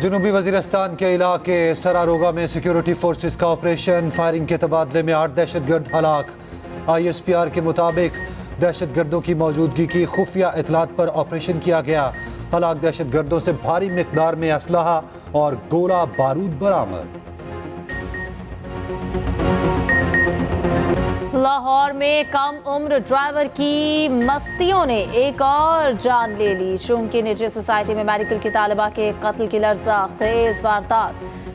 जनूबी वजीरिस्तान के इलाके सरारोगा में सिक्योरिटी फोर्सेस का ऑपरेशन, फायरिंग के तबादले में 8 दहशतगर्द हलाक। ISPR के मुताबिक दहशतगर्दों की मौजूदगी की खुफिया इतलात पर ऑपरेशन किया गया। हलाक दहशतगर्दों से भारी मिकदार में असलहा और गोला बारूद बरामद। लाहौर में कम उम्र ड्राइवर की मस्तियों ने एक और जान ले ली। चूंकि निजी सोसाइटी में मेडिकल की तालिबा के कत्ल की लर्ज़ाखेज वारदात।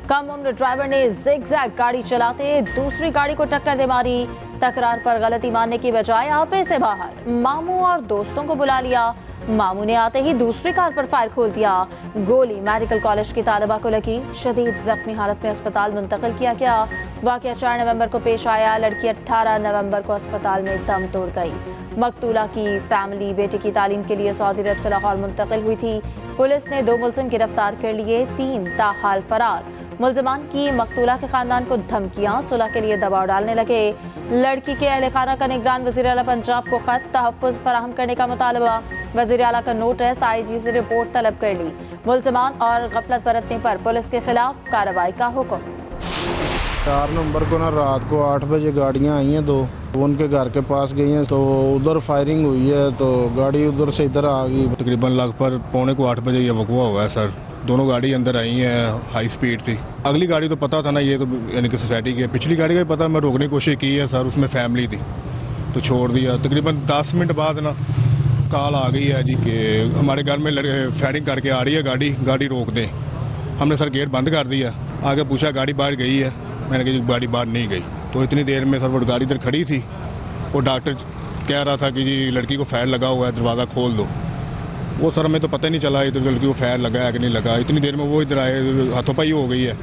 कम उम्र ड्राइवर ने जिगजैग गाड़ी चलाते दूसरी गाड़ी को टक्कर दे मारी। तकरार पर गलती मानने की बजाय आपे से बाहर मामू और दोस्तों को बुला लिया। मामू ने आते ही दूसरी कार पर फायर खोल दिया। गोली मेडिकल कॉलेज की तालिबा को लगी। शदीद जख्मी हालत में अस्पताल मुंतकिल किया गया। वाकया 4 नवंबर को पेश आया। लड़की 18 नवंबर को अस्पताल में दम तोड़ गई। मकतूला की फैमिली बेटे की तालीम के लिए सऊदी अरब से लाहौर मुंतकिल हुई थी। पुलिस ने 2 मुलजिम गिरफ्तार कर लिए, 3 ताहाल फरार। मुलजमान की मकतूला के खानदान को धमकियां, सुलह के लिए दबाव डालने लगे। लड़की के अहले खाना का निगरान वज़ीर आला पंजाब को खत तहफ़्फ़ुज़ फराहम करने का मुतालबा। वज़ीर आला का नोटिस, IG से रिपोर्ट तलब कर ली। मुलजमान और गफलत बरतने पर पुलिस के खिलाफ कार्रवाई का हुक्म। 4 नवंबर को ना रात को 8 बजे गाड़ियाँ आई हैं 2, उनके घर के पास गई हैं तो उधर फायरिंग हुई है तो गाड़ी उधर से इधर आ गई। तकरीबन लगभग 7:45 बजे ये वक़्वा हुआ है सर। दोनों गाड़ी अंदर आई हैं, हाई स्पीड थी। अगली गाड़ी तो पता था ना ये तो यानी कि सोसाइटी की। पिछली गाड़ी का भी पता, मैं रोकने की कोशिश की है सर, उसमें फैमिली थी तो छोड़ दिया। तकरीबन 10 मिनट बाद ना कॉल आ गई है जी कि हमारे घर में फायरिंग करके आ रही है गाड़ी रोक दें। हमने सर गेट बंद कर दिया। आगे पूछा गाड़ी बाहर गई है, मैंने कहा जी गाड़ी बाहर नहीं गई। तो इतनी देर में सर वो गाड़ी इधर खड़ी थी। वो डॉक्टर कह रहा था कि जी लड़की को फायर लगा हुआ है, दरवाज़ा खोल दो। वो सर हमें तो पता ही नहीं चला इधर लड़की को फायर लगा है कि नहीं लगा। इतनी देर में वो इधर आए, हाथोपाई हो गई है।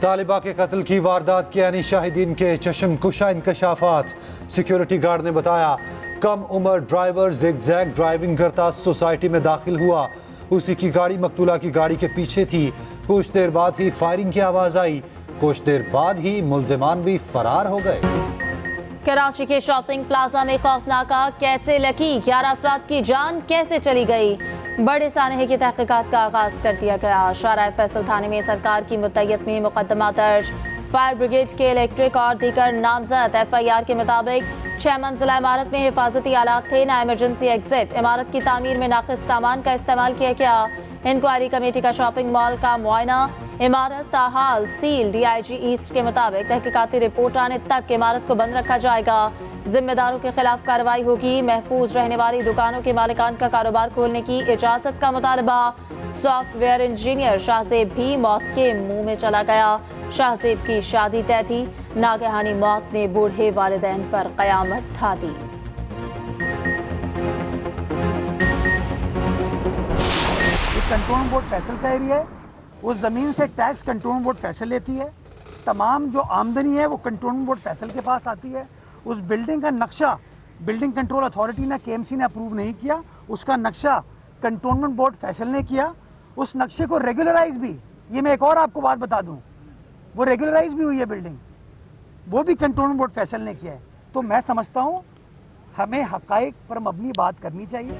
तालिबा के कत्ल की वारदात के यानी शाहिदीन के चश्मकुशा इंकशाफात। सिक्योरिटी गार्ड ने बताया कम उम्र ड्राइवर जिगजैग ड्राइविंग करता सोसाइटी में दाखिल हुआ। उसी की गाड़ी मकतूला की गाड़ी के पीछे थी। कुछ देर बाद ही फायरिंग की आवाज आई। कुछ देर बाद ही मुलजिमान भी फरार हो गए। कराची के शॉपिंग प्लाजा में खौफनाका कैसे लगी, 11 अफराद की जान कैसे चली गई। बड़े सानहे की तहकीकात का आगाज कर दिया गया। शाहराह फैसल थाने में सरकार की मुतय्यद में मुकदमा दर्ज। फायर ब्रिगेड के इलेक्ट्रिक और दीगर नामजद FIR के मुताबिक 6 मंजिला इमारत में हिफाजती आलात थे, ना इमरजेंसी एग्जिट। इमारत की तामीर में नाक़िस सामान का इस्तेमाल किया गया। इंक्वायरी कमेटी का शॉपिंग मॉल का मुआयना। इमारत ताहाल सील। DIG ईस्ट के मुताबिक तहकीकाती रिपोर्ट आने तक इमारत को बंद रखा जाएगा। जिम्मेदारों के खिलाफ कार्रवाई होगी। महफूज रहने वाली दुकानों के मालिकान का कारोबार खोलने की इजाजत का मुतालबा। सॉफ्टवेयर इंजीनियर शाहजेब भी मौत के मुंह में चला गया। शाहजेब की शादी तय थी। नागहानी मौत ने बूढ़े वालिदैन पर कयामत ढा दी। कंट्रोल बोर्ड फैसल का एरिया है। उस ज़मीन से टैक्स कंट्रोल बोर्ड फैसल लेती है। तमाम जो आमदनी है वो कंट्रोल बोर्ड फैसल के पास आती है। उस बिल्डिंग का नक्शा बिल्डिंग कंट्रोल अथॉरिटी ने KMC ने अप्रूव नहीं किया। उसका नक्शा कंटोनमेंट बोर्ड फैसल ने किया। उस नक्शे को रेगुलराइज भी, ये मैं एक और आपको बात बता दूं, वो रेगुलराइज भी हुई है बिल्डिंग, वो भी कंटोनमेंट बोर्ड फैसल ने किया है। तो मैं समझता हूं हमें हकाइक पर मबनी बात करनी चाहिए।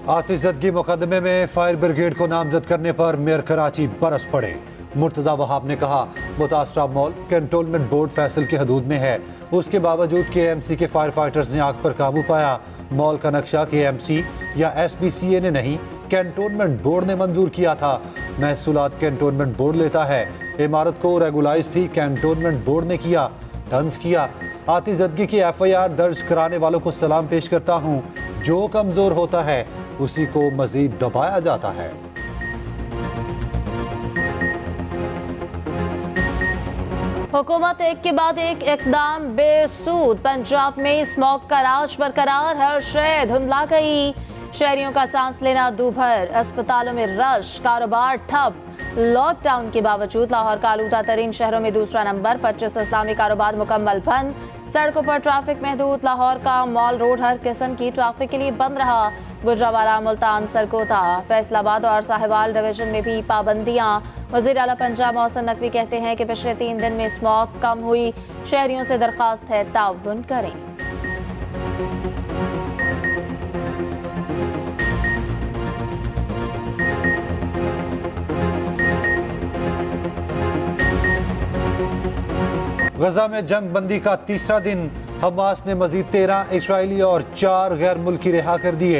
आतिशज़दगी मुकदमे में फायर ब्रिगेड को नामजद करने पर मेयर कराची बरस पड़े। मुर्तज़ा वहाब ने कहा मुतासरा मॉल कंटोनमेंट बोर्ड फैसल की हदूद में है। उसके बावजूद KMC के फायर फाइटर्स ने आग पर काबू पाया। मॉल का नक्शा KMC या SPCA ने नहीं, कंटोनमेंट बोर्ड ने मंजूर किया था। महसूलात कंटोनमेंट बोर्ड लेता है। इमारत को रेगुलाइज भी कंटोनमेंट बोर्ड ने किया। तंज किया। आतिशज़दगी की FIR दर्ज कराने वालों को सलाम पेश करता हूँ। जो कमजोर होता है उसी को मजीद दबाया जाता है। हुकूमत एक के बाद एक इकदाम बेसूद। पंजाब में स्मॉग का राज बरकरार, हर शय धुंधला गई। शहरियों का सांस लेना दूभर। अस्पतालों में रश, कारोबार ठप। लॉकडाउन के बावजूद लाहौर का आलूदा तरीन शहरों में दूसरा नंबर। 25 इस्लामी कारोबार मुकम्मल बंद। सड़कों पर ट्रैफिक महदूद। लाहौर का मॉल रोड हर किस्म की ट्रैफिक के लिए बंद रहा। गुजरावाला, मुल्तान, सरकोता, फैसलाबाद और साहिवाल डिवीजन में भी पाबंदियां। वज़ीर आला पंजाब मोहसिन नकवी कहते हैं कि पिछले 3 दिन में स्मॉग कम हुई। शहरियों से दरख्वास्त है ताउन करें। गजा में जंग बंदी का तीसरा दिन, हमास ने मजीद 13 इसराइली और 4 गैर मुल्की रिहा कर दिए।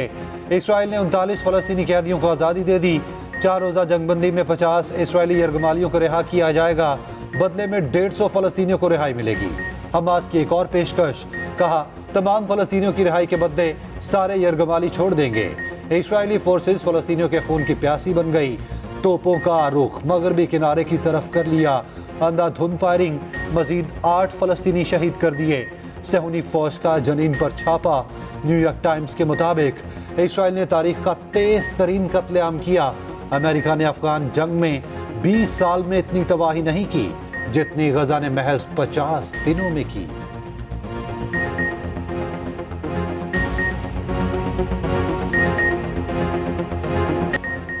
इसराइल ने 39 फलस्तीनी कैदियों को आज़ादी दे दी। 4 रोज़ा जंग बंदी में 50 इसराइली यरगमालियों को रिहा किया जाएगा। बदले में 150 फलस्तीनियों को रिहाई मिलेगी। हमास की एक और पेशकश, कहा तमाम फलस्तीनियों की रिहाई के बदले सारे यरगमाली छोड़ देंगे। इसराइली फोर्सेस फलस्तीनियों के खून की प्यासी बन गई। तोपों का रुख मगरबी किनारे की तरफ कर लिया। अंधाधुंध फायरिंग, मजीद 8 फलस्तीनी शहीद कर दिए। सहूनी फौज का जनीन पर छापा। न्यूयॉर्क टाइम्स के मुताबिक इसराइल ने तारीख का तेज तरीन कत्लेआम किया। अमेरिका ने अफगान जंग में 20 साल में इतनी तबाही नहीं की जितनी गजा ने महज 50 दिनों में की।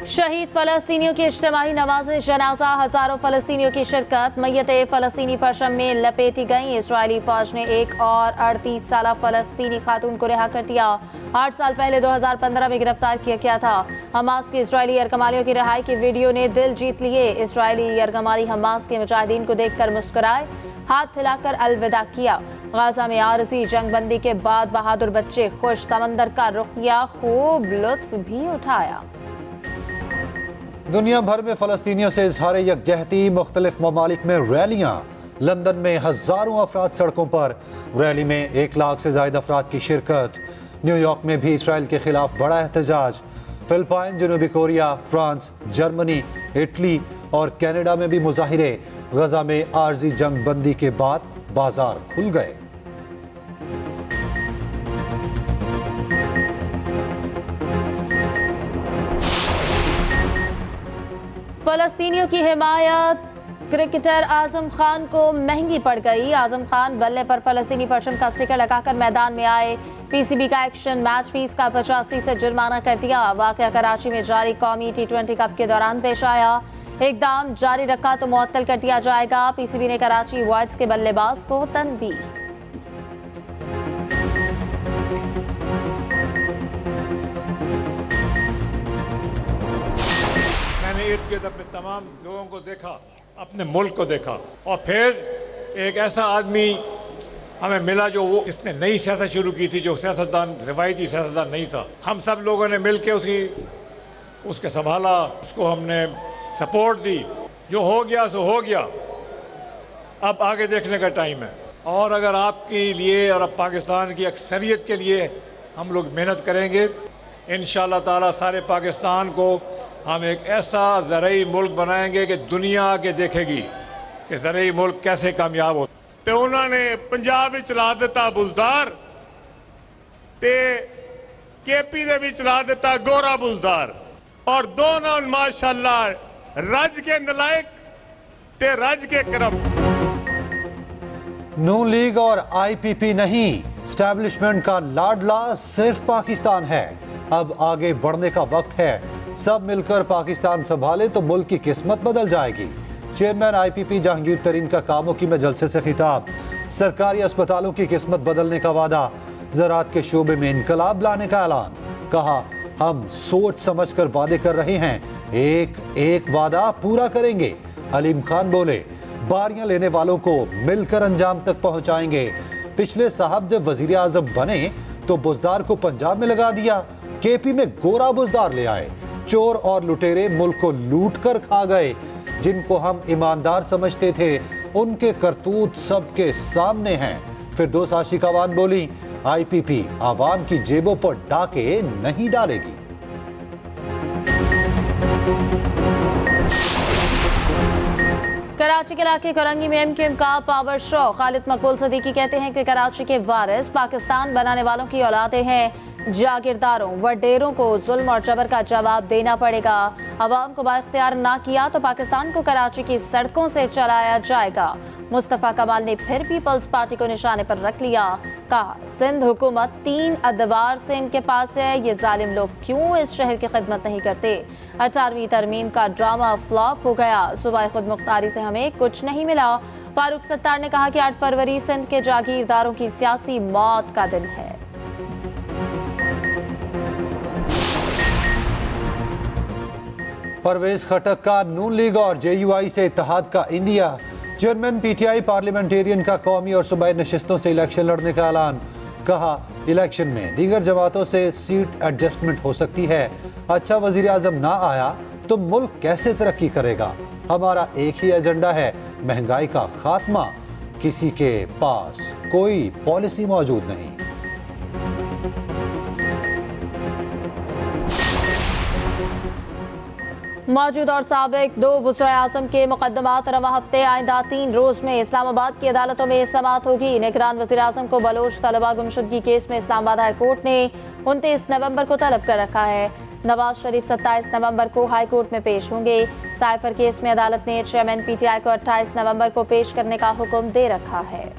शहीद फलस्तीनियों की इज्तिमाई नमाज जनाजा, हजारों फलस्तीनियों की शिरकत। मैयतें फलस्तीनी परचम में लपेटी गईं। इजरायली फौज ने एक और 38 साल फलस्तीनी खातून को रिहा कर दिया। 8 साल पहले 2015 में गिरफ्तार किया गया था। हमास के इजरायली यरगमालियों की रिहाई के वीडियो ने दिल जीत लिए। इजरायली यरगमाली हमास के मुजाहिदीन को देखकर मुस्कुराए, हाथ हिलाकर अलविदा किया। गाजा में आरजी जंगबंदी के बाद बहादुर बच्चे खुश, समंदर का रुख किया, खूब लुत्फ भी उठाया। दुनिया भर में फलस्तीनियों से इजहार यकजहती, मुख्तलिफ ममालिक में रैलियां। लंदन में हजारों अफराद सड़कों पर, रैली में 1 लाख से ज्यादा अफराद की शिरकत। न्यूयॉर्क में भी इसराइल के खिलाफ बड़ा एहतजाज। फिलिपाइन, जनूबी कोरिया, फ्रांस, जर्मनी, इटली और कनाडा में भी मुजाहिरे। गजा में आरजी जंग बंदी के बाद बाजार खुल गए। फलस्तीनियों की हिमायत क्रिकेटर आजम खान को महंगी पड़ गई। आजम खान बल्ले पर फलस्तीनी परचम का स्टिकर लगाकर मैदान में आए। पीसीबी का एक्शन, मैच फीस का 50% जुर्माना कर दिया। वाकया कराची में जारी कौमी T20 कप के दौरान पेश आया। इकदाम जारी रखा तो मुअत्तल कर दिया जाएगा। पीसीबी ने कराची वॉइड्स के बल्लेबाज को तनबीह। मैंने इर्द गिर्द अपने तमाम लोगों को देखा, अपने मुल्क को देखा, और फिर एक ऐसा आदमी हमें मिला जो वो इसने नई सियासत शुरू की थी, जो सियासतदान रिवायती सियासतदान नहीं था। हम सब लोगों ने मिल के उसके संभाला, उसको हमने सपोर्ट दी। जो हो गया सो हो गया, अब आगे देखने का टाइम है। और अगर आपके लिए और अब पाकिस्तान की अक्सरियत के लिए हम लोग मेहनत करेंगे, इंशाअल्लाह ताला सारे पाकिस्तान को हम एक ऐसा ज़रई मुल्क बनाएंगे कि दुनिया आके देखेगी कि ज़रई मुल्क कैसे कामयाब होता। ਤੇ ਉਹਨਾਂ ਨੇ ਪੰਜਾਬ ਵਿੱਚ ਲਾ ਦਿੱਤਾ ਬੁਜ਼ਦਾਰ ਤੇ ਕੇਪੀ ਦੇ ਵਿੱਚ ਲਾ ਦਿੱਤਾ ਗੋਰਾ ਬੁਜ਼ਦਾਰ, ਔਰ ਦੋਨੋਂ ਮਾਸ਼ਾਅੱਲਾ ਰੱਜ ਕੇ ਨਲਾਇਕ ਤੇ ਰੱਜ ਕੇ ਕਰਮ। नून लीग और आईपीपी नहीं, स्टैब्लिशमेंट का लाडला सिर्फ पाकिस्तान है। अब आगे बढ़ने का वक्त है। सब मिलकर पाकिस्तान संभाले तो मुल्क की किस्मत बदल जाएगी। चेयरमैन आईपीपी जहांगीर तरीन का कामोकी में जलसे से खिताब। सरकारी अस्पतालों की किस्मत बदलने का वादा। ज़राअत के शोबे में इनकलाब लाने का ऐलान। कहा हम सोच समझ कर वादे कर रहे हैं, एक एक वादा पूरा करेंगे। हलीम खान बोले बारियां लेने वालों को मिलकर अंजाम तक पहुंचाएंगे। पिछले साहब जब वजीर आजम बने तो बुजदार को पंजाब में लगा दिया, केपी में गोरा बुजदार ले आए। चोर और लुटेरे मुल्क को लूट कर खा गए। जिनको हम ईमानदार समझते थे उनके करतूत सबके सामने हैं। फिरदौस आशिकावान बोली आईपीपी आवाम की जेबों पर डाके नहीं डालेगी। कराची के इलाके करंगी में एमक्यूएम का पावर शो। खालिद मकबूल सदीकी कहते हैं कि कराची के वारिस पाकिस्तान बनाने वालों की औलादें हैं। जागीरदारों वडेरों को जुल्म और जबर का जवाब देना पड़ेगा। अवाम को बाइख्तियार ना किया तो पाकिस्तान को कराची की सड़कों से चलाया जाएगा। मुस्तफ़ा कमाल ने फिर पीपल्स पार्टी को निशाने पर रख लिया। कहा सिंध हुकूमत 3 अदवार से इनके पास है, ये जालिम लोग क्यों इस शहर की खिदमत नहीं करते। 18वीं तरमीम का ड्रामा फ्लॉप हो गया। सूबाई खुद मुख्तारी से हमें कुछ नहीं मिला। फारूक सत्तार ने कहा कि 8 फरवरी सिंध के जागीरदारों की सियासी मौत का दिन है। परवेज खटक का नून लीग और जेयूआई से इत्तेहाद का इंडिया। चेयरमैन पीटीआई पार्लियामेंटेरियन का कौमी और सूबाई नशिस्तों से इलेक्शन लड़ने का ऐलान। कहा, इलेक्शन में दीगर जमातों से सीट एडजस्टमेंट हो सकती है। अच्छा वजीर आजम ना आया तो मुल्क कैसे तरक्की करेगा। हमारा एक ही एजेंडा है, महंगाई का खात्मा। किसी के पास कोई पॉलिसी मौजूद नहीं। मौजूद और साबिक 2 वज़ीर-ए-आज़म के मुकदमात रवा हफ्ते आइंदा 3 रोज में इस्लामाबाद की अदालतों में समाअत होगी। निगरान वज़ीर-ए-आज़म को बलोच तलबा गुमशुदगी केस में इस्लामाबाद हाई कोर्ट ने 29 नवंबर को तलब कर रखा है। नवाज शरीफ 27 नवंबर को हाई कोर्ट में पेश होंगे। साइफर केस में अदालत ने चेयरमैन पीटीआई को 28 नवंबर को पेश करने का हुक्म दे रखा है।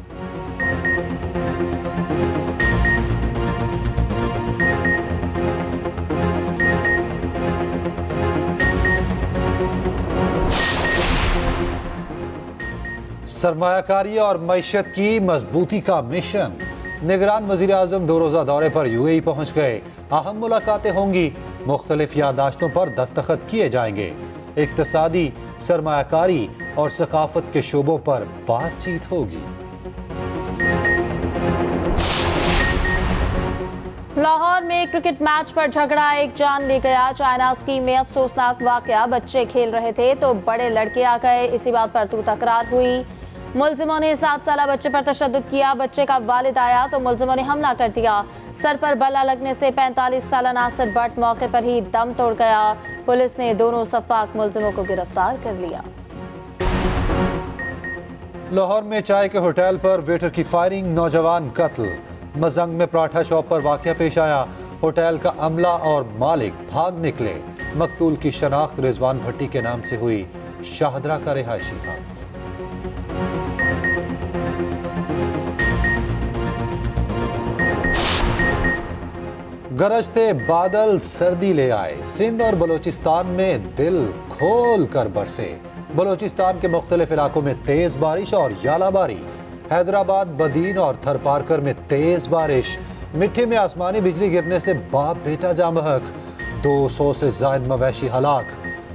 सरमायाकारी और मईशत की मजबूती का मिशन। निगरान वजीर आजम 2 रोज़ा दौरे पर यूएई पहुंच गए। अहम मुलाकातें होंगी, मुख्तलिफ यादाश्तों पर दस्तखत किए जाएंगे। इक्तसादी, सरमायाकारी और सकाफत के शोबों पर बातचीत होगी। लाहौर में क्रिकेट मैच पर झगड़ा, एक जान ले गया। चाइना स्कीम में अफसोसनाक वाकया, बच्चे खेल रहे थे तो बड़े लड़के आ गए। इसी बात पर तू तकरार हुई। मुलजिमों ने 7 साला बच्चे पर तशद्दुद किया। बच्चे का वालिद आया तो मुलजिमों ने हमला कर दिया। सर पर बल्ला लगने से 45 साला नासिर भट्ट मौके पर ही दम तोड़ गया। पुलिस ने दोनों सफाक मुलजिमों को गिरफ्तार कर लिया। लाहौर में चाय के होटल पर वेटर की फायरिंग, नौजवान कत्ल। मजंग में पराठा शॉप पर वाकया पेश आया। होटल का अमला और मालिक भाग निकले। मकतूल की शनाख्त रिजवान भट्टी के नाम से हुई। शाहदरा का रिहायशी था। गरजते बादल सर्दी ले आए। सिंध और बलोचिस्तान में दिल खोल कर बरसे। बलोचिस्तान के मुख्तलिफ इलाकों में तेज बारिश और यालाबारी। हैदराबाद, बदीन और थरपारकर में तेज बारिश। मिट्टी में आसमानी बिजली गिरने से बाप बेटा जाँ बहक। 200 से ज्यादा मवेशी हलाक।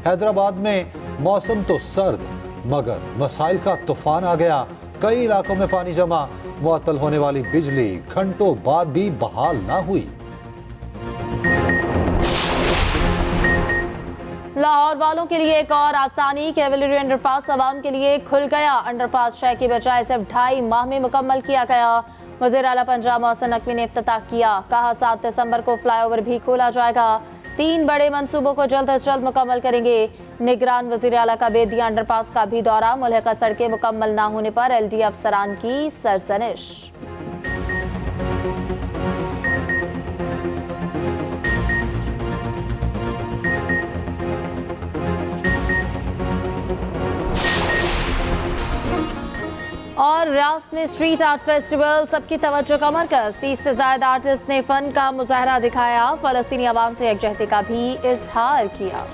हैदराबाद में मौसम तो सर्द मगर मसाइल का तूफान आ गया। कई इलाकों में पानी जमा। मुअत्तल होने वाली बिजली घंटों बाद भी बहाल ना हुई। लाहौर वालों के लिए एक और आसानी, कैवलरी अंडरपास अवाम के लिए खुल गया। अंडरपास 6 की बजाय सिर्फ 2.5 माह में मुकम्मल किया गया। वज़ीर आला पंजाब मोहसिन नकवी ने इफ्तिताह किया। कहा, 7 दिसंबर को फ्लाईओवर भी खोला जाएगा। 3 बड़े मंसूबों को जल्द अज जल्द मुकम्मल करेंगे। निगरान वज़ीर आला का बेदिया अंडरपास का भी दौरा। मुल्हिका सड़कें मुकम्मल ना होने पर LD अफसरान की सरजनिश। और रियासत में स्ट्रीट आर्ट फेस्टिवल सबकी तवज्जो का मरकज। 30 से ज्यादा आर्टिस्ट ने फन का मुजाहरा दिखाया। फलस्तीनी अवाम से यकजहती का भी इजहार किया।